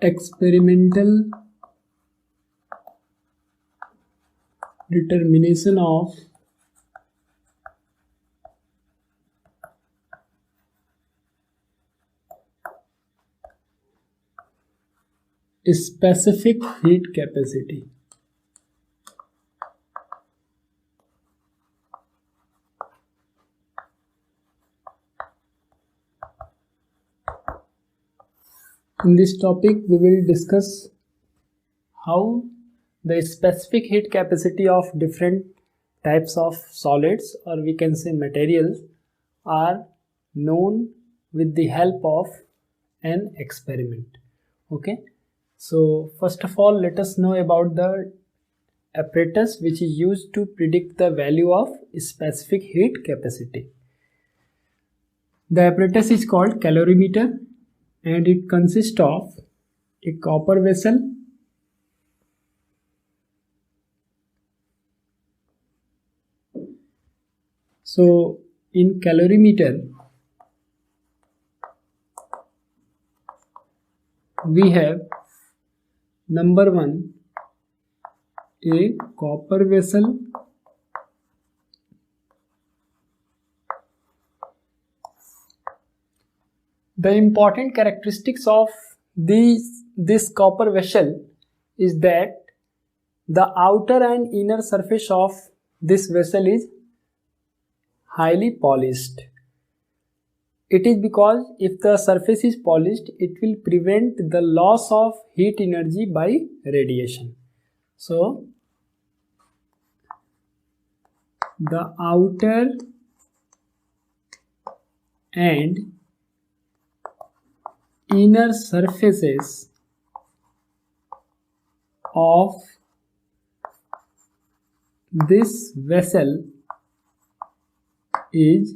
experimental determination of specific heat capacity. In this topic, we will discuss how the specific heat capacity of different types of solids, or we can say materials, are known with the help of an experiment. Okay, so first of all, let us know about the apparatus which is used to predict the value of specific heat capacity. The apparatus is called calorimeter, and it consists of a copper vessel, so in calorimeter we have number 1 a copper vessel, the important characteristics of this copper vessel is that the outer and inner surface of this vessel is highly polished. It is because if the surface is polished, it will prevent the loss of heat energy by radiation. So, the outer and inner surfaces of this vessel is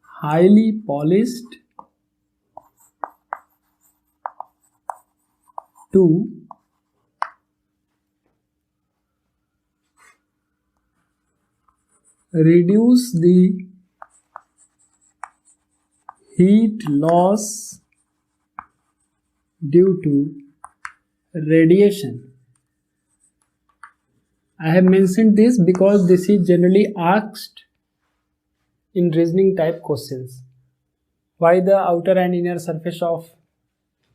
highly polished to reduce the heat loss due to radiation. I have mentioned this because this is generally asked in reasoning type questions. Why the outer and inner surface of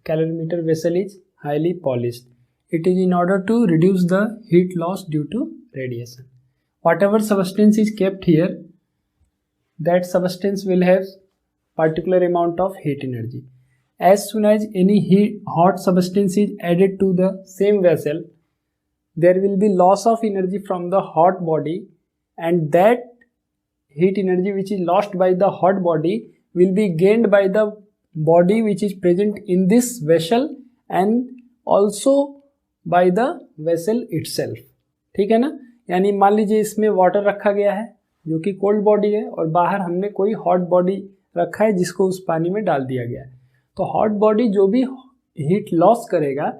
calorimeter vessel is highly polished? It is in order to reduce the heat loss due to radiation. Whatever substance is kept here, that substance will have particular amount of heat energy. As soon as any hot substance is added to the same vessel, there will be loss of energy from the hot body, and that heat energy which is lost by the hot body will be gained by the body which is present in this vessel and also by the vessel itself. ठीक है ना? यानी मान लीजिए इसमें water रखा गया है जो कि कोल्ड बॉडी है, और बाहर हमने कोई हॉट बॉडी रखा है जिसको उस पानी में डाल दिया गया है. तो हॉट बॉडी जो भी हीट लॉस करेगा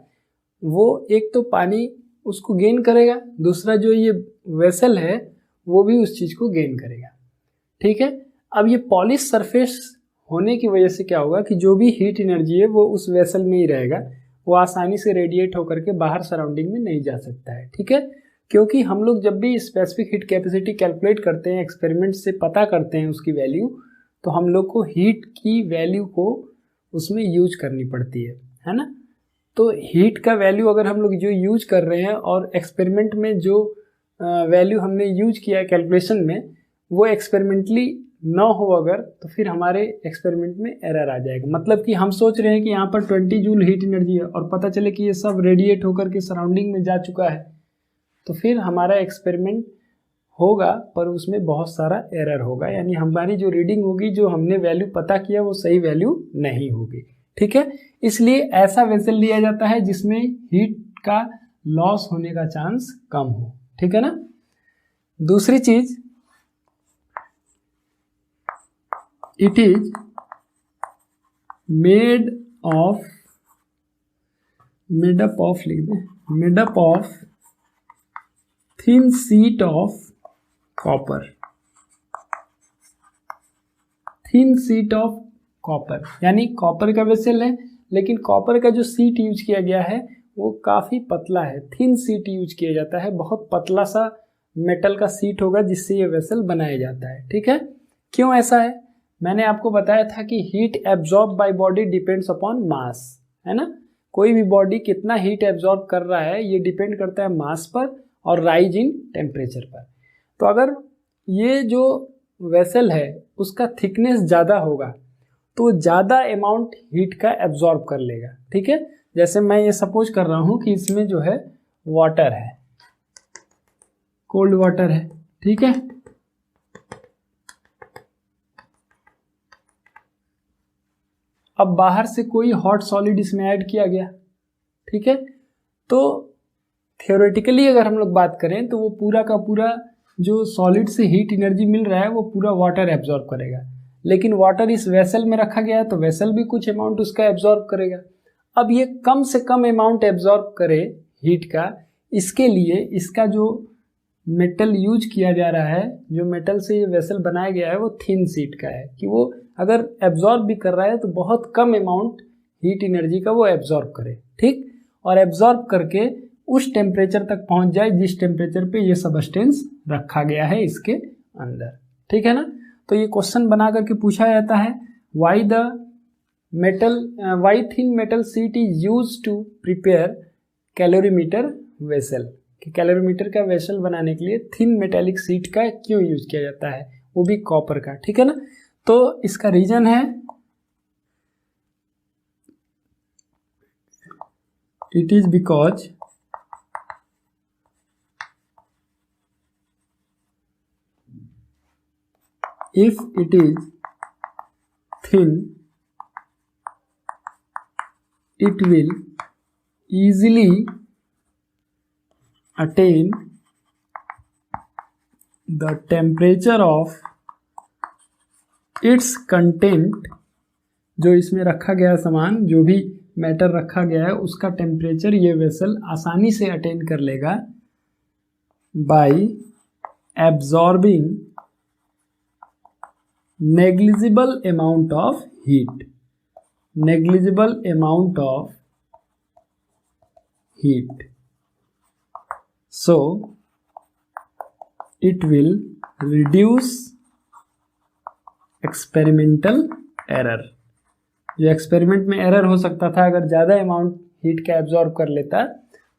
वो एक तो पानी उसको गेन करेगा, दूसरा जो ये वेसल है वो भी उस चीज़ को गेन करेगा. ठीक है. अब ये पॉलिश सरफेस होने की वजह से क्या होगा कि जो भी हीट एनर्जी है वो उस वेसल में ही रहेगा, वो आसानी से रेडिएट होकर के बाहर सराउंडिंग में नहीं जा सकता है. ठीक है. क्योंकि हम लोग जब भी स्पेसिफिक हीट कैपेसिटी कैलकुलेट करते हैं, एक्सपेरिमेंट से पता करते हैं उसकी वैल्यू, तो हम लोग को हीट की वैल्यू को उसमें यूज करनी पड़ती है ना. तो हीट का वैल्यू अगर हम लोग जो यूज कर रहे हैं और एक्सपेरिमेंट में जो वैल्यू हमने यूज किया है कैलकुलेशन में, वो एक्सपेरिमेंटली ना हो अगर, तो फिर हमारे एक्सपेरिमेंट में एरर आ जाएगा. मतलब कि हम सोच रहे हैं कि यहाँ पर 20 जूल हीट एनर्जी है और पता चले कि ये सब रेडिएट होकर के सराउंडिंग में जा चुका है, तो फिर हमारा एक्सपेरिमेंट होगा पर उसमें बहुत सारा एरर होगा. यानी हमारी जो रीडिंग होगी, जो हमने वैल्यू पता किया, वो सही वैल्यू नहीं होगी. ठीक है. इसलिए ऐसा वेसल लिया जाता है जिसमें हीट का लॉस होने का चांस कम हो. ठीक है ना. दूसरी चीज, it is made up of thin sheet of copper. Thin sheet of copper यानी कॉपर का वेसल है लेकिन कॉपर का जो सीट यूज किया गया है वो काफ़ी पतला है, थिन सीट यूज किया जाता है, बहुत पतला सा मेटल का सीट होगा जिससे ये वेसल बनाया जाता है। ठीक है, क्यों ऐसा है? मैंने आपको बताया था कि heat absorb by body depends upon mass, है ना। कोई भी बॉडी कितना हीट एब्जॉर्ब कर रहा है ये डिपेंड करता है मास पर और राइज इन टेम्परेचर पर। तो अगर ये जो वेसल है उसका थिकनेस ज़्यादा होगा तो ज़्यादा अमाउंट हीट का एब्जॉर्ब कर लेगा। ठीक है, जैसे मैं ये सपोज कर रहा हूँ कि इसमें जो है वाटर है, कोल्ड वाटर है। ठीक है, अब बाहर से कोई हॉट सॉलिड इसमें ऐड किया गया। ठीक है, तो थियोरेटिकली अगर हम लोग बात करें तो वो पूरा का पूरा जो सॉलिड से हीट एनर्जी मिल रहा है वो पूरा वाटर एब्जॉर्ब करेगा, लेकिन वाटर इस वेसल में रखा गया है तो वेसल भी कुछ अमाउंट उसका एब्जॉर्ब करेगा। अब ये कम से कम अमाउंट एब्जॉर्ब करे हीट का, इसके लिए इसका जो मेटल यूज किया जा रहा है, जो मेटल से ये वेसल बनाया गया है वो थिन सीट का है कि वो अगर एब्जॉर्ब भी कर रहा है तो बहुत कम अमाउंट हीट एनर्जी का वो एब्जॉर्ब करे। ठीक, और एब्जॉर्ब करके उस टेम्परेचर तक पहुंच जाए जिस टेम्परेचर पे ये सबस्टेंस रखा गया है इसके अंदर। ठीक है ना, तो ये क्वेश्चन बना करके पूछा जाता है why thin metal sheet is use to prepare calorimeter vessel, कि कैलोरीमीटर का वेसल बनाने के लिए थिन मेटेलिक सीट का क्यों यूज किया जाता है, वो भी कॉपर का। ठीक है ना, तो इसका रीजन है it is because if it is thin it will easily attain the temperature of its content, जो इसमें रखा गया सामान, जो भी मैटर रखा गया है उसका टेम्परेचर ये वेसल आसानी से अटेन कर लेगा bye absorbing negligible amount of heat, negligible amount of heat, so it will reduce experimental error। जो एक्सपेरिमेंट में एरर हो सकता था, अगर ज़्यादा अमाउंट हीट का एब्जॉर्ब कर लेता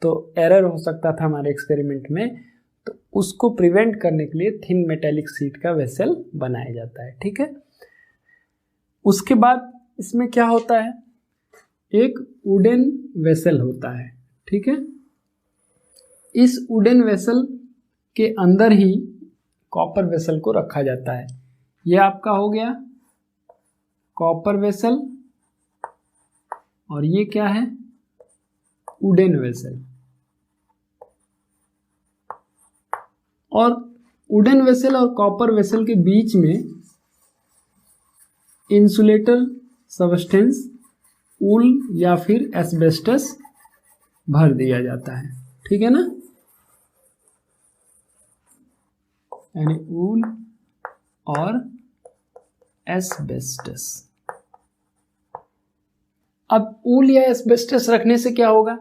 तो एरर हो सकता था हमारे एक्सपेरिमेंट में, तो उसको प्रिवेंट करने के लिए थिन मेटेलिक सीट का वेसल बनाया जाता है। ठीक है, उसके बाद इसमें क्या होता है, एक वुडन वेसल होता है। ठीक है, इस वुडन वेसल के अंदर ही कॉपर वेसल को रखा जाता है। यह आपका हो गया कॉपर वेसल और ये क्या है, वुडन वेसल। और वुडन वेसल और कॉपर वेसल के बीच में इंसुलेटर सबस्टेंस वूल या फिर एस्बेस्टस भर दिया जाता है। ठीक है ना, यानी वूल और एस्बेस्टस। अब वूल या एस्बेस्टस रखने से क्या होगा,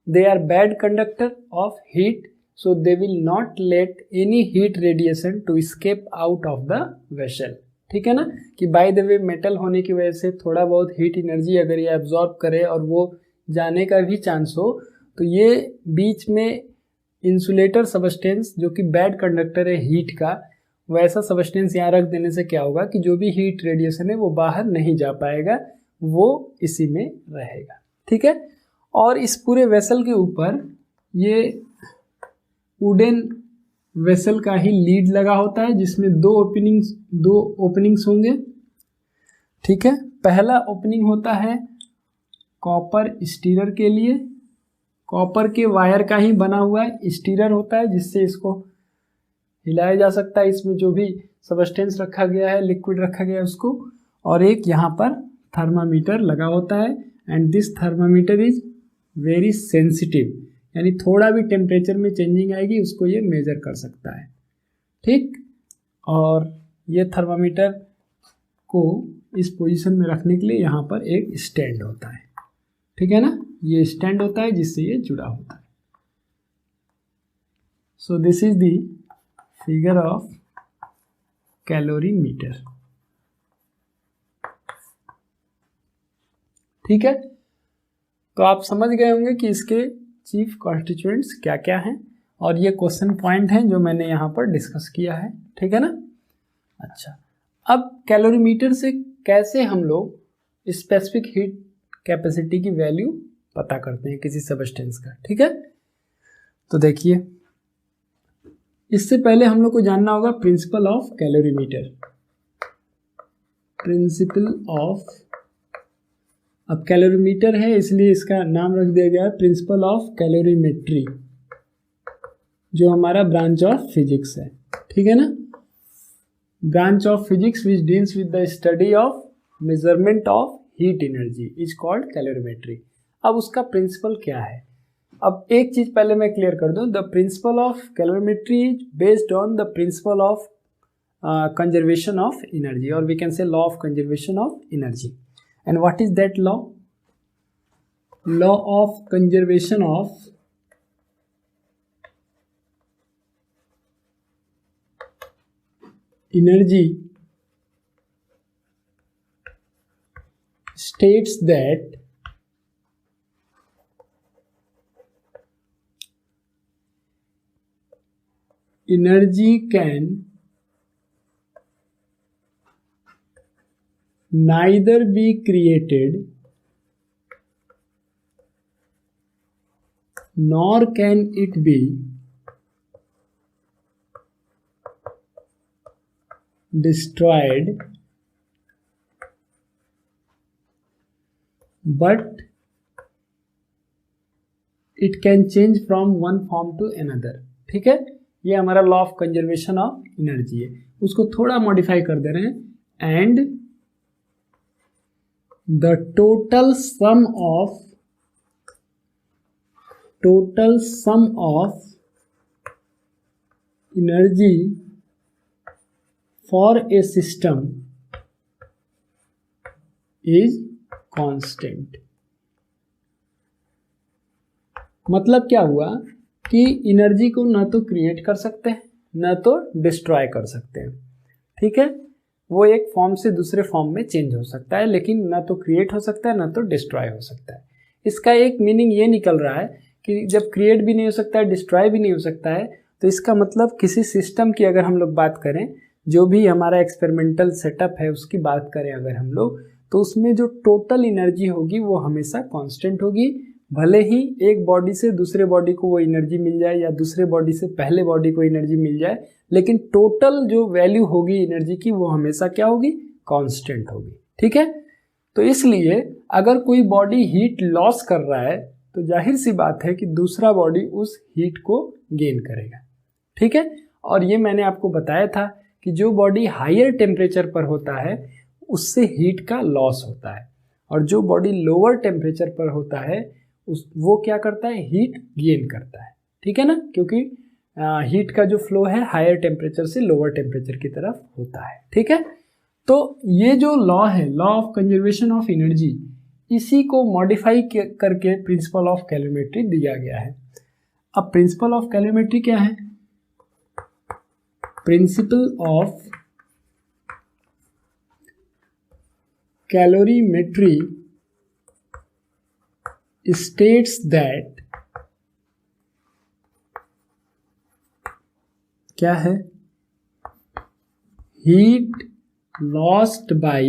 they are bad conductor of heat, so they will not let any heat radiation to escape out of the vessel। ठीक है ना, कि बाय द वे मेटल होने की वजह से थोड़ा बहुत हीट एनर्जी अगर ये एब्जॉर्ब करे और वो जाने का भी चांस हो तो ये बीच में इंसुलेटर सबस्टेंस जो कि बैड कंडक्टर है हीट का, वैसा सबस्टेंस यहाँ रख देने से क्या होगा कि जो भी हीट रेडिएशन है वो बाहर नहीं जा पाएगा, वो इसी में रहेगा। ठीक है, और इस पूरे वेसल के ऊपर ये वुडन वेसल का ही लीड लगा होता है जिसमें दो ओपनिंग्स होंगे। ठीक है, पहला ओपनिंग होता है कॉपर स्टीरर के लिए, कॉपर के वायर का ही बना हुआ है स्टीरर होता है जिससे इसको हिलाया जा सकता है, इसमें जो भी सबस्टेंस रखा गया है, लिक्विड रखा गया है उसको। और एक यहाँ पर थर्मामीटर लगा होता है and this thermometer is very sensitive, यानी थोड़ा भी टेम्परेचर में चेंजिंग आएगी उसको ये मेजर कर सकता है। ठीक, और ये थर्मामीटर को इस पोजीशन में रखने के लिए यहाँ पर एक स्टैंड होता है। ठीक है ना, ये स्टैंड होता है जिससे ये जुड़ा होता है। So this is the figure of calorimeter. ठीक है, तो आप समझ गए होंगे कि इसके चीफ कॉन्स्टिट्यूएंट्स क्या क्या हैं, और ये क्वेश्चन पॉइंट हैं जो मैंने यहाँ पर डिस्कस किया है। ठीक है ना। अच्छा, अब कैलोरीमीटर से कैसे हम लोग स्पेसिफिक हीट कैपेसिटी की वैल्यू पता करते हैं किसी सबस्टेंस का। ठीक है, तो देखिए, इससे पहले हम लोग को जानना होगा principle of calorimeter. Principle of, अब कैलोरीमीटर है इसलिए इसका नाम रख दिया गया है प्रिंसिपल ऑफ कैलोरीमेट्री, जो हमारा ब्रांच ऑफ फिजिक्स है। ठीक है ना, branch of physics which deals with the study of measurement of heat energy is called calorimetry. अब उसका प्रिंसिपल क्या है, अब एक चीज पहले मैं क्लियर कर दूं, the principle of calorimetry is based on the principle of conservation of energy, और we can say law of conservation of energy. And what is that law? Law of conservation of energy states that energy can neither be created nor can it be destroyed, but it can change from one form to another। ठीक है, ये हमारा law of conservation of energy है, उसको थोड़ा modify कर दे रहे हैं। And the total sum of energy for a system is constant। मतलब क्या हुआ कि एनर्जी को न तो क्रिएट कर सकते हैं न तो डिस्ट्रॉय कर सकते हैं। ठीक है, वो एक फॉर्म से दूसरे फॉर्म में चेंज हो सकता है, लेकिन ना तो क्रिएट हो सकता है ना तो डिस्ट्रॉय हो सकता है। इसका एक मीनिंग ये निकल रहा है कि जब क्रिएट भी नहीं हो सकता है, डिस्ट्रॉय भी नहीं हो सकता है, तो इसका मतलब किसी सिस्टम की अगर हम लोग बात करें, जो भी हमारा एक्सपेरिमेंटल सेटअप है उसकी बात करें अगर हम लोग, तो उसमें जो टोटल एनर्जी होगी वो हमेशा कांस्टेंट होगी। भले ही एक बॉडी से दूसरे बॉडी को वो एनर्जी मिल जाए या दूसरे बॉडी से पहले बॉडी को एनर्जी मिल जाए, लेकिन टोटल जो वैल्यू होगी एनर्जी की वो हमेशा क्या होगी, कांस्टेंट होगी। ठीक है, तो इसलिए अगर कोई बॉडी हीट लॉस कर रहा है तो जाहिर सी बात है कि दूसरा बॉडी उस हीट को गेन करेगा। ठीक है, और ये मैंने आपको बताया था कि जो बॉडी हायर टेम्परेचर पर होता है उससे हीट का लॉस होता है, और जो बॉडी लोअर टेम्परेचर पर होता है वो क्या करता है, हीट गेन करता है। ठीक है ना, क्योंकि हीट का जो फ्लो है हायर टेम्परेचर से लोअर टेम्परेचर की तरफ होता है। ठीक है, तो ये जो लॉ है, law of conservation of energy, इसी को मॉडिफाई करके प्रिंसिपल ऑफ कैलोरीमेट्री दिया गया है। अब प्रिंसिपल ऑफ कैलोरीमेट्री क्या है? Principal of calorimetry states that क्या है, heat lost by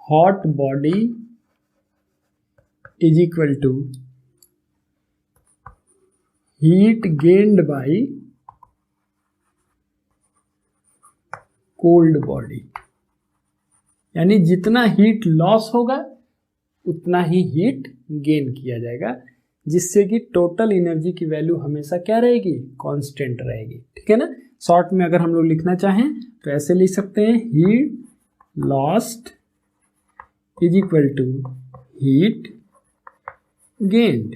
hot body is equal to heat gained by cold body। यानी जितना हीट लॉस होगा उतना ही हीट गेन किया जाएगा, जिससे कि टोटल एनर्जी की वैल्यू हमेशा क्या रहेगी, कांस्टेंट रहेगी। ठीक है ना, शॉर्ट में अगर हम लोग लिखना चाहें तो ऐसे लिख सकते हैं, heat lost is equal to heat gained.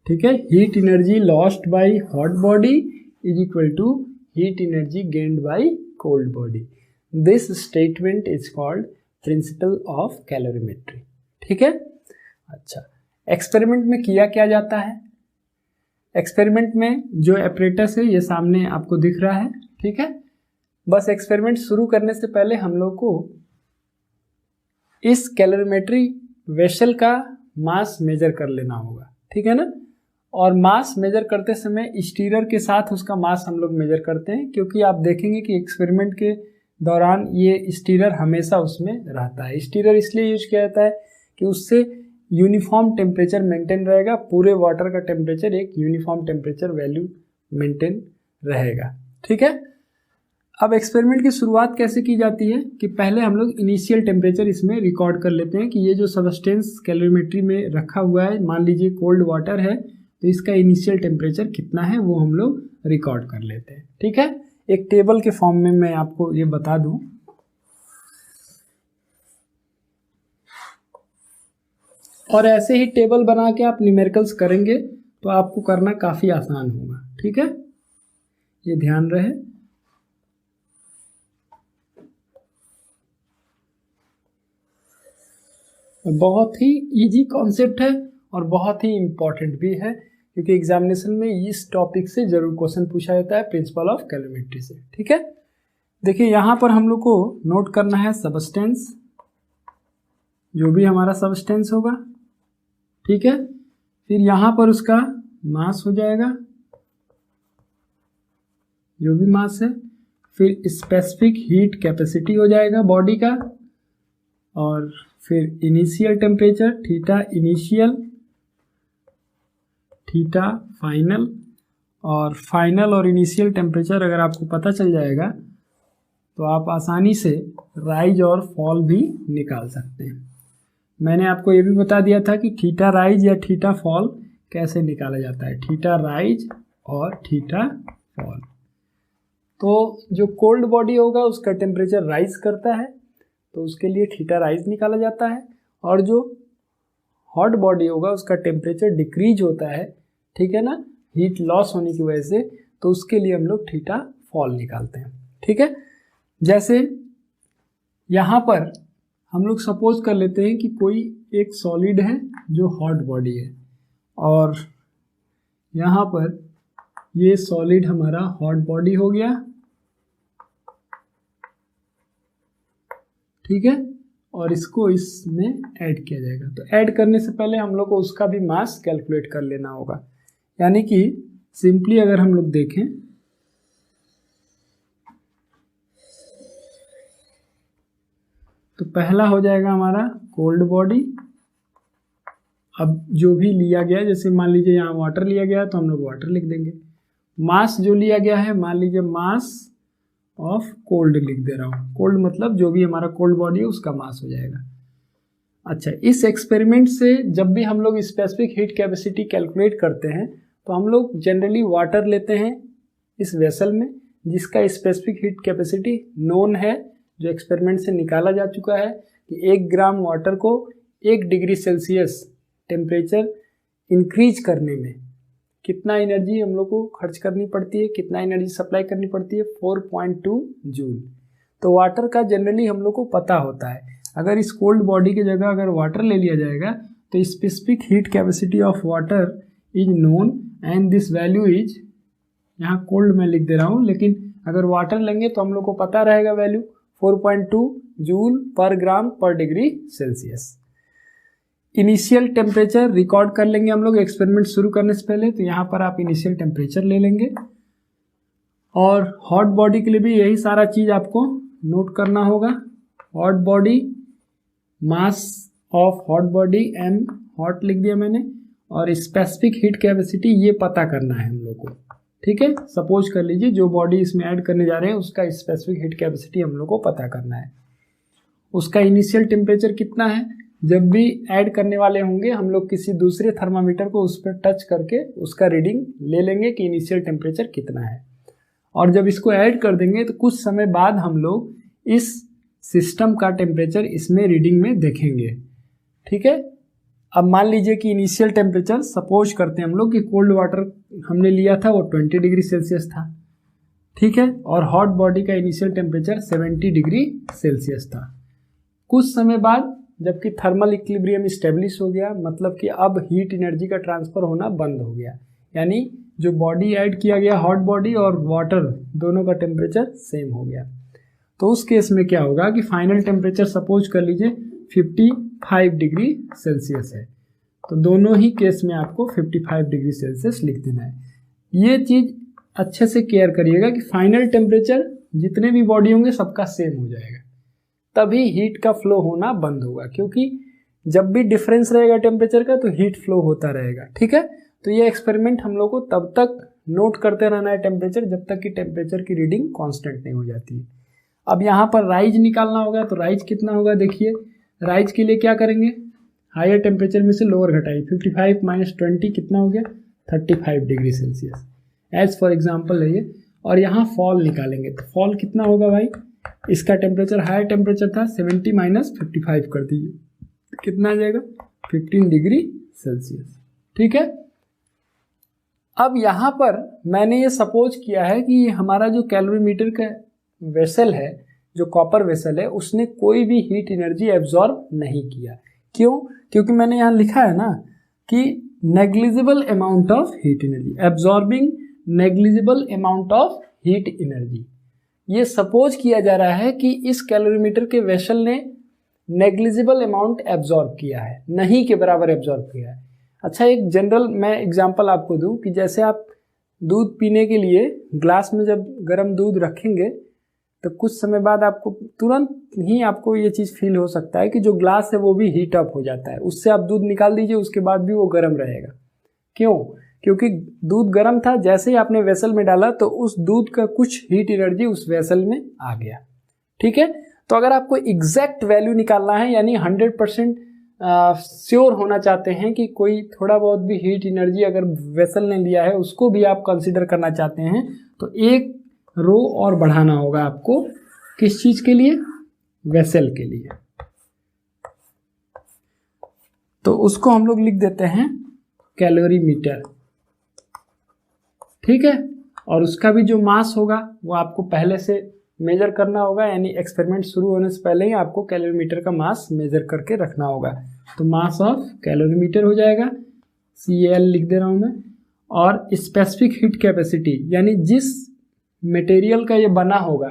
ठीक है, heat energy lost by hot body is equal to heat energy gained by cold body. This statement is called principle of calorimetry. ठीक है। अच्छा, एक्सपेरिमेंट में किया क्या जाता है? एक्सपेरिमेंट में जो एपरेटस है ये सामने आपको दिख रहा है। ठीक है। बस एक्सपेरिमेंट शुरू करने से पहले हम लोग को इस कैलोरीमेट्री वेसल का मास मेजर कर लेना होगा। ठीक है ना। और मास मेजर करते समय स्टीरर के साथ उसका मास हम लोग मेजर करते हैं, क्योंकि आप देखेंगे कि एक्सपेरिमेंट के दौरान ये स्टीरर हमेशा उसमें रहता है। स्टीरर इसलिए यूज किया जाता है कि उससे यूनिफॉर्म टेम्परेचर मेंटेन रहेगा, पूरे वाटर का टेम्परेचर एक यूनिफॉर्म टेम्परेचर वैल्यू मेंटेन रहेगा। ठीक है। अब एक्सपेरिमेंट की शुरुआत कैसे की जाती है कि पहले हम लोग इनिशियल टेम्परेचर इसमें रिकॉर्ड कर लेते हैं कि ये जो सब्सटेंस कैलोरीमेट्री में रखा हुआ है, मान लीजिए कोल्ड वाटर है, तो इसका इनिशियल टेम्परेचर कितना है वो हम लोग रिकॉर्ड कर लेते हैं। ठीक है। एक टेबल के फॉर्म में मैं आपको ये बता दूं। और ऐसे ही टेबल बना के आप न्यूमेरिकल्स करेंगे तो आपको करना काफ़ी आसान होगा। ठीक है, ये ध्यान रहे। बहुत ही इजी कॉन्सेप्ट है और बहुत ही इम्पॉर्टेंट भी है, क्योंकि एग्जामिनेशन में इस टॉपिक से जरूर क्वेश्चन पूछा जाता है, प्रिंसिपल ऑफ कैलोरीमेट्री से। ठीक है। देखिए यहाँ पर हम लोग को नोट करना है सब्सटेंस, जो भी हमारा सब्सटेंस होगा। ठीक है। फिर यहाँ पर उसका मास हो जाएगा, जो भी मास है। फिर स्पेसिफिक हीट कैपेसिटी हो जाएगा बॉडी का, और फिर initial temperature theta initial, theta final. और फाइनल और इनिशियल टेम्परेचर अगर आपको पता चल जाएगा तो आप आसानी से राइज और फॉल भी निकाल सकते हैं। मैंने आपको ये भी बता दिया था कि थीटा राइज या थीटा फॉल कैसे निकाला जाता है, थीटा राइज और थीटा फॉल। तो जो कोल्ड बॉडी होगा उसका टेम्परेचर राइज करता है, तो उसके लिए थीटा राइज निकाला जाता है, और जो हॉट बॉडी होगा उसका टेम्परेचर डिक्रीज होता है, ठीक है ना, हीट लॉस होने की वजह से, तो उसके लिए हम लोग थीटा फॉल निकालते हैं। ठीक है। जैसे यहाँ पर हम लोग सपोज कर लेते हैं कि कोई एक सॉलिड है जो हॉट बॉडी है, और यहाँ पर ये सॉलिड हमारा हॉट बॉडी हो गया। ठीक है। और इसको इसमें ऐड किया जाएगा, तो ऐड करने से पहले हम लोग को उसका भी मास कैलकुलेट कर लेना होगा। यानी कि सिंपली अगर हम लोग देखें तो पहला हो जाएगा हमारा कोल्ड बॉडी। अब जो भी लिया गया, जैसे मान लीजिए यहाँ वाटर लिया गया तो हम लोग वाटर लिख देंगे। मास जो लिया गया है, मान लीजिए मास ऑफ कोल्ड लिख दे रहा हूँ। कोल्ड मतलब जो भी हमारा कोल्ड बॉडी है उसका मास हो जाएगा। अच्छा, इस एक्सपेरिमेंट से जब भी हम लोग स्पेसिफिक हीट कैपेसिटी कैलकुलेट करते हैं तो हम लोग जनरली वाटर लेते हैं इस वेसल में, जिसका स्पेसिफिक हीट कैपेसिटी नोन है, जो एक्सपेरिमेंट से निकाला जा चुका है कि 1 ग्राम वाटर को 1 डिग्री सेल्सियस टेम्परेचर इंक्रीज करने में कितना एनर्जी हम लोग को खर्च करनी पड़ती है, कितना एनर्जी सप्लाई करनी पड़ती है, 4.2 जूल। तो वाटर का जनरली हम लोग को पता होता है। अगर इस कोल्ड बॉडी की जगह अगर वाटर ले लिया जाएगा तो specific heat capacity of water is known and this value is, यहाँ कोल्ड मैं लिख दे रहा हूँ, लेकिन अगर वाटर लेंगे तो हम लोग को पता रहेगा वैल्यू 4.2 जूल पर ग्राम पर degree Celsius. Initial temperature record कर लेंगे हम लोग एक्सपेरिमेंट शुरू करने से पहले, तो यहाँ पर आप इनिशियल टेम्परेचर ले लेंगे। और हॉट बॉडी के लिए भी यही सारा चीज़ आपको नोट करना होगा। Hot body, mass of hot body m hot लिख दिया मैंने, और स्पेसिफिक हीट कैपेसिटी ये पता करना है हम लोग को। ठीक है। सपोज कर लीजिए जो बॉडी इसमें ऐड करने जा रहे हैं उसका स्पेसिफिक हीट कैपेसिटी हम लोग को पता करना है। उसका इनिशियल टेम्परेचर कितना है, जब भी ऐड करने वाले होंगे हम लोग किसी दूसरे थर्मामीटर को उस पर टच करके उसका रीडिंग ले लेंगे कि इनिशियल टेम्परेचर कितना है। और जब इसको ऐड कर देंगे तो कुछ समय बाद हम लोग इस सिस्टम का टेम्परेचर इसमें रीडिंग में देखेंगे। ठीक है। अब मान लीजिए कि इनिशियल टेम्परेचर, सपोज करते हैं हम लोग कि कोल्ड वाटर हमने लिया था वो 20 डिग्री सेल्सियस था। ठीक है। और हॉट बॉडी का इनिशियल टेम्परेचर 70 डिग्री सेल्सियस था। कुछ समय बाद जबकि थर्मल इक्विलिब्रियम स्टेब्लिश हो गया, मतलब कि अब हीट एनर्जी का ट्रांसफर होना बंद हो गया, यानी जो बॉडी ऐड किया गया हॉट बॉडी और वाटर दोनों का टेम्परेचर सेम हो गया। तो उस केस में क्या होगा कि फाइनल टेम्परेचर सपोज कर लीजिए 55 डिग्री सेल्सियस है, तो दोनों ही केस में आपको 55 डिग्री सेल्सियस लिख देना है। ये चीज़ अच्छे से केयर करिएगा कि फाइनल टेम्परेचर जितने भी बॉडी होंगे सबका सेम हो जाएगा, तभी हीट का फ्लो होना बंद होगा, क्योंकि जब भी डिफरेंस रहेगा टेम्परेचर का तो हीट फ्लो होता रहेगा। ठीक है, तो ये एक्सपेरिमेंट हम लोग को तब तक नोट करते रहना है टेम्परेचर, जब तक कि टेम्परेचर की रीडिंग कांस्टेंट नहीं हो जाती है। अब यहाँ पर राइज निकालना होगा, तो राइज कितना होगा देखिए, राइज के लिए क्या करेंगे, हायर टेम्परेचर में से लोअर घटाइए, 55 माइनस 20 कितना हो गया 35 degree Celsius, as for example है ये। और यहाँ फॉल निकालेंगे, तो फॉल कितना होगा भाई, इसका टेम्परेचर हायर टेम्परेचर था 70 माइनस 55 कर दीजिए, कितना आ जाएगा 15 डिग्री सेल्सियस। ठीक है, अब यहाँ पर मैंने ये सपोज किया है कि हमारा जो कैलोरीमीटर का वेसल है, जो कॉपर वेसल है, उसने कोई भी हीट एनर्जी एब्जॉर्ब नहीं किया। क्यों? क्योंकि मैंने यहाँ लिखा है ना कि negligible amount of heat energy, absorbing negligible amount of heat energy. ये सपोज किया जा रहा है कि इस कैलोरीमीटर के वेसल ने नेग्लिजिबल अमाउंट एब्जॉर्ब किया है, नहीं के बराबर एब्जॉर्ब किया है। अच्छा, एक जनरल मैं एग्जांपल आपको दूं कि जैसे आप दूध पीने के लिए ग्लास में जब गर्म दूध रखेंगे तो कुछ समय बाद आपको तुरंत ही आपको ये चीज़ फील हो सकता है कि जो ग्लास है वो भी हीट अप हो जाता है, उससे आप दूध निकाल दीजिए, उसके बाद भी वो गर्म रहेगा। क्यों? क्योंकि दूध गर्म था, जैसे ही आपने वेसल में डाला तो उस दूध का कुछ हीट एनर्जी उस वेसल में आ गया। ठीक है, तो अगर आपको एग्जैक्ट वैल्यू निकालना है, यानी 100% श्योर होना चाहते हैं कि कोई थोड़ा बहुत भी हीट एनर्जी अगर वेसल ने लिया है उसको भी आप कंसिडर करना चाहते हैं, तो एक रो और बढ़ाना होगा आपको। किस चीज के लिए? वेसल के लिए। तो उसको हम लोग लिख देते हैं कैलोरीमीटर। ठीक है, और उसका भी जो मास होगा वो आपको पहले से मेजर करना होगा, यानी एक्सपेरिमेंट शुरू होने से पहले ही आपको कैलोरीमीटर का मास मेजर करके रखना होगा। तो मास ऑफ कैलोरीमीटर हो जाएगा, CAL लिख दे रहा हूं मैं। और स्पेसिफिक हीट कैपेसिटी, यानी जिस मटेरियल का ये बना होगा,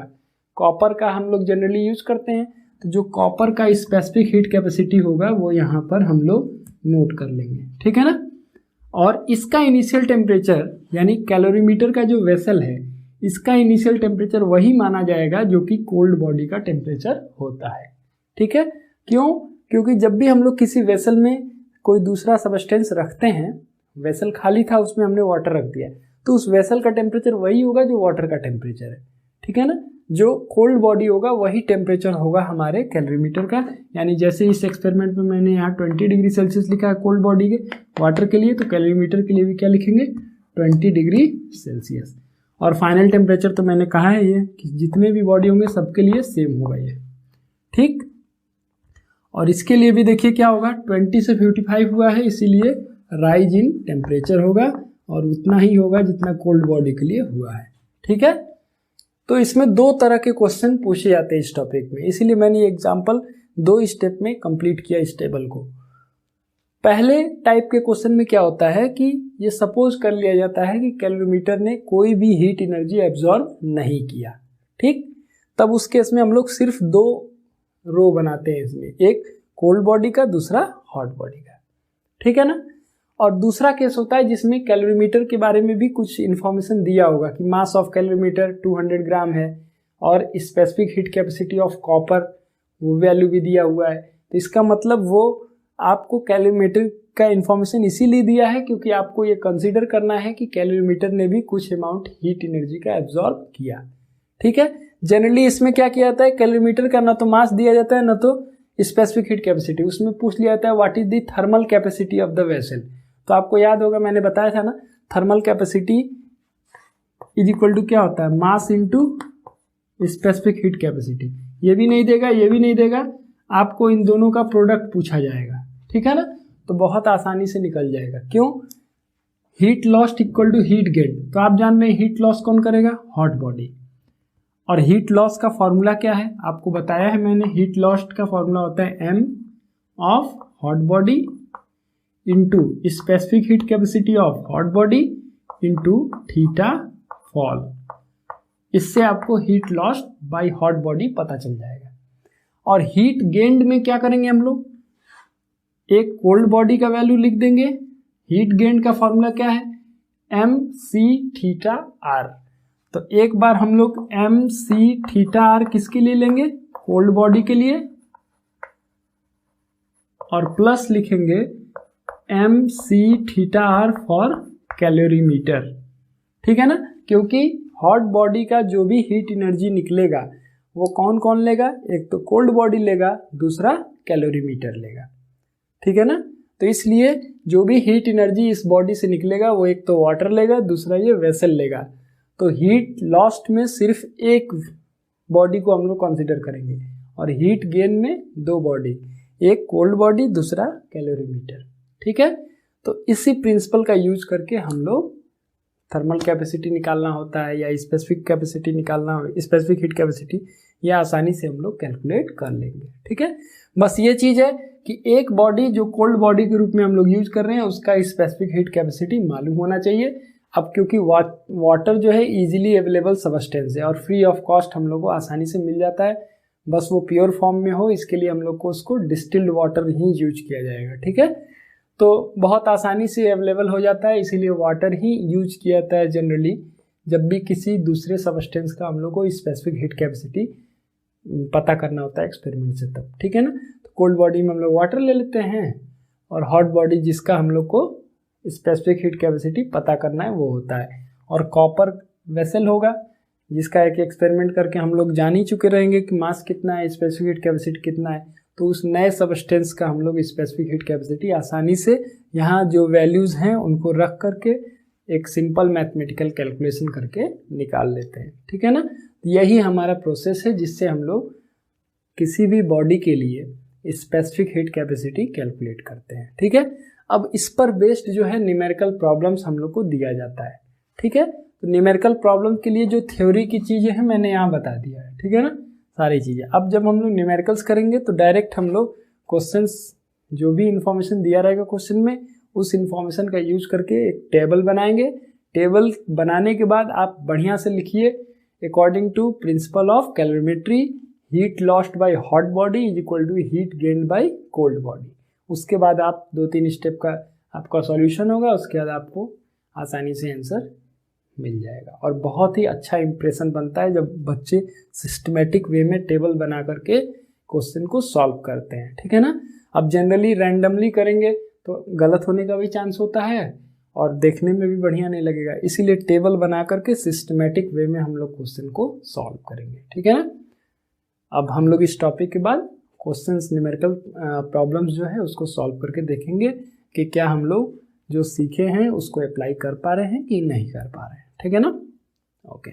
कॉपर का हम लोग जनरली यूज करते हैं, तो जो कॉपर का स्पेसिफिक हीट कैपेसिटी होगा वो यहाँ पर हम लोग नोट कर लेंगे। ठीक है ना, और इसका इनिशियल टेम्परेचर, यानी कैलोरीमीटर का जो वेसल है, इसका इनिशियल टेम्परेचर वही माना जाएगा जो कि कोल्ड बॉडी का टेम्परेचर होता है। ठीक है, क्यों? क्योंकि जब भी हम लोग किसी वेसल में कोई दूसरा सबस्टेंस रखते हैं, वेसल खाली था उसमें हमने वाटर रख दिया, तो उस वेसल का टेम्परेचर वही होगा जो वाटर का टेम्परेचर है। ठीक है ना, जो कोल्ड बॉडी होगा वही टेम्परेचर होगा हमारे कैलोरीमीटर का। यानी जैसे इस एक्सपेरिमेंट में मैंने यहाँ 20 डिग्री सेल्सियस लिखा है कोल्ड बॉडी के वाटर के लिए, तो कैलोरीमीटर के लिए भी क्या लिखेंगे 20 डिग्री सेल्सियस। और फाइनल टेम्परेचर तो मैंने कहा है ये कि जितने भी बॉडी होंगे सबके लिए सेम होगा ये। ठीक, और इसके लिए भी देखिए क्या होगा, 20 से 55 हुआ है, इसीलिए राइज इन टेम्परेचर होगा और उतना ही होगा जितना कोल्ड बॉडी के लिए हुआ है। ठीक है, तो इसमें दो तरह के क्वेश्चन पूछे जाते हैं इस टॉपिक में, इसीलिए मैंने एग्जाम्पल 2 स्टेप में कंप्लीट किया इस टेबल को। पहले टाइप के क्वेश्चन में क्या होता है कि ये सपोज कर लिया जाता है कि कैलोरीमीटर ने कोई भी हीट एनर्जी एब्जॉर्ब नहीं किया। ठीक, तब उस केस में हम लोग सिर्फ 2 रो बनाते हैं इसमें, एक कोल्ड बॉडी का, दूसरा हॉट बॉडी का। ठीक है ना, और दूसरा केस होता है जिसमें कैलोरीमीटर के बारे में भी कुछ इन्फॉर्मेशन दिया होगा कि मास ऑफ कैलोरीमीटर 200 ग्राम है और specific heat capacity of copper वो वैल्यू भी दिया हुआ है। तो इसका मतलब वो आपको कैलोरीमीटर का इन्फॉर्मेशन इसीलिए दिया है क्योंकि आपको ये कंसीडर करना है कि कैलोरीमीटर ने भी कुछ अमाउंट हीट एनर्जी का एब्जॉर्ब किया। ठीक है, जनरली इसमें क्या किया जाता है, कैलोरीमीटर का ना तो मास दिया जाता है ना तो स्पेसिफिक हीट कैपेसिटी, उसमें पूछ लिया जाता है what is the thermal capacity of the vessel. तो आपको याद होगा मैंने बताया था ना, thermal capacity is equal to क्या होता है, mass into specific heat capacity. ये भी नहीं देगा, ये भी नहीं देगा, आपको इन दोनों का प्रोडक्ट पूछा जाएगा। ठीक है ना, तो बहुत आसानी से निकल जाएगा। क्यों? Heat lost equal to heat gain, तो आप जान रहे हैं हीट लॉस कौन करेगा, हॉट बॉडी। और हीट लॉस का फॉर्मूला क्या है आपको बताया है मैंने। हीट लॉस का फॉर्मूला होता है m of hot body into specific heat capacity of hot body into theta fall. इससे आपको heat loss by hot body पता चल जाएगा। और हीट गेन्ड में क्या करेंगे हम लोग, एक कोल्ड बॉडी का वैल्यू लिख देंगे। हीट गेन्ड का फॉर्मूला क्या है, एम सी थीटा आर। तो एक बार हम लोग एम सी थीटा आर किसके लिए लेंगे, कोल्ड बॉडी के लिए, और प्लस लिखेंगे M C theta R for calorimeter. ठीक है ना, क्योंकि हॉट बॉडी का जो भी हीट एनर्जी निकलेगा वो कौन कौन लेगा, एक तो कोल्ड बॉडी लेगा, दूसरा कैलोरीमीटर लेगा। ठीक है ना, तो इसलिए जो भी हीट एनर्जी इस बॉडी से निकलेगा वो एक तो वाटर लेगा, दूसरा ये वेसल लेगा। तो हीट लॉस्ट में सिर्फ एक बॉडी को हम लोग कंसिडर करेंगे और हीट गेन में दो बॉडी, एक कोल्ड बॉडी, दूसरा कैलोरीमीटर। ठीक है, तो इसी प्रिंसिपल का यूज करके हम लोग थर्मल कैपेसिटी निकालना होता है या स्पेसिफिक कैपेसिटी निकालना हो, स्पेसिफिक हीट कैपेसिटी, या आसानी से हम लोग कैलकुलेट कर लेंगे। ठीक है, बस ये चीज़ है कि एक बॉडी जो कोल्ड बॉडी के रूप में हम लोग यूज कर रहे हैं उसका स्पेसिफिक हीट कैपेसिटी मालूम होना चाहिए। अब क्योंकि वाटर जो है इजीली अवेलेबल सबस्टेंस है और फ्री ऑफ कॉस्ट हम लोग को आसानी से मिल जाता है, बस वो प्योर फॉर्म में हो, इसके लिए हम लोग को उसको डिस्टिल्ड वाटर ही यूज किया जाएगा। ठीक है, तो बहुत आसानी से अवेलेबल हो जाता है, इसीलिए वाटर ही यूज किया जाता है जनरली जब भी किसी दूसरे सबस्टेंस का हम लोग को स्पेसिफिक हीट कैपेसिटी पता करना होता है एक्सपेरिमेंट से तब। ठीक है ना, तो कोल्ड बॉडी में हम लोग वाटर ले लेते हैं और हॉट बॉडी जिसका हम लोग को स्पेसिफिक हीट कैपेसिटी पता करना है वो होता है। और कॉपर वेसल होगा जिसका एक एक्सपेरिमेंट करके हम लोग जान ही चुके रहेंगे कि मास कितना है, स्पेसिफिक हीट कैपेसिटी कितना है, तो उस नए सबस्टेंस का हम लोग स्पेसिफिक हीट कैपेसिटी आसानी से यहाँ जो वैल्यूज़ हैं उनको रख करके एक सिंपल मैथमेटिकल कैलकुलेशन करके निकाल लेते हैं। ठीक है ना, यही हमारा प्रोसेस है जिससे हम लोग किसी भी बॉडी के लिए स्पेसिफिक हीट कैपेसिटी कैलकुलेट करते हैं। ठीक है, अब इस पर बेस्ड जो है न्यूमेरिकल प्रॉब्लम्स हम लोग को दिया जाता है। ठीक है, तो न्यूमेरिकल प्रॉब्लम के लिए जो थ्योरी की चीज़ें हैं मैंने यहाँ बता दिया है। ठीक है ना, सारी चीज़ें। अब जब हम लोग न्यूमेरिकल्स करेंगे तो डायरेक्ट हम लोग क्वेश्चंस जो भी इंफॉर्मेशन दिया रहेगा क्वेश्चन में उस इंफॉर्मेशन का यूज करके एक टेबल बनाएंगे। टेबल बनाने के बाद आप बढ़िया से लिखिए according to principle of calorimetry, heat lost by hot body is equal to heat gained by cold body. उसके बाद आप 2-3 स्टेप का आपका सॉल्यूशन होगा, उसके बाद आपको आसानी से आंसर मिल जाएगा। और बहुत ही अच्छा इंप्रेशन बनता है जब बच्चे सिस्टमेटिक वे में टेबल बना करके क्वेश्चन को सॉल्व करते हैं। ठीक है ना, अब जनरली रैंडमली करेंगे तो गलत होने का भी चांस होता है और देखने में भी बढ़िया नहीं लगेगा, इसीलिए टेबल बना करके सिस्टमेटिक वे में हम लोग क्वेश्चन को सॉल्व करेंगे। ठीक है ना, अब हम लोग इस टॉपिक के बाद क्वेश्चंस न्यूमेरिकल प्रॉब्लम्स जो है उसको सॉल्व करके देखेंगे कि क्या हम लोग जो सीखे हैं उसको अप्लाई कर पा रहे हैं कि नहीं कर पा रहे हैं। ठीक है ना, ओके।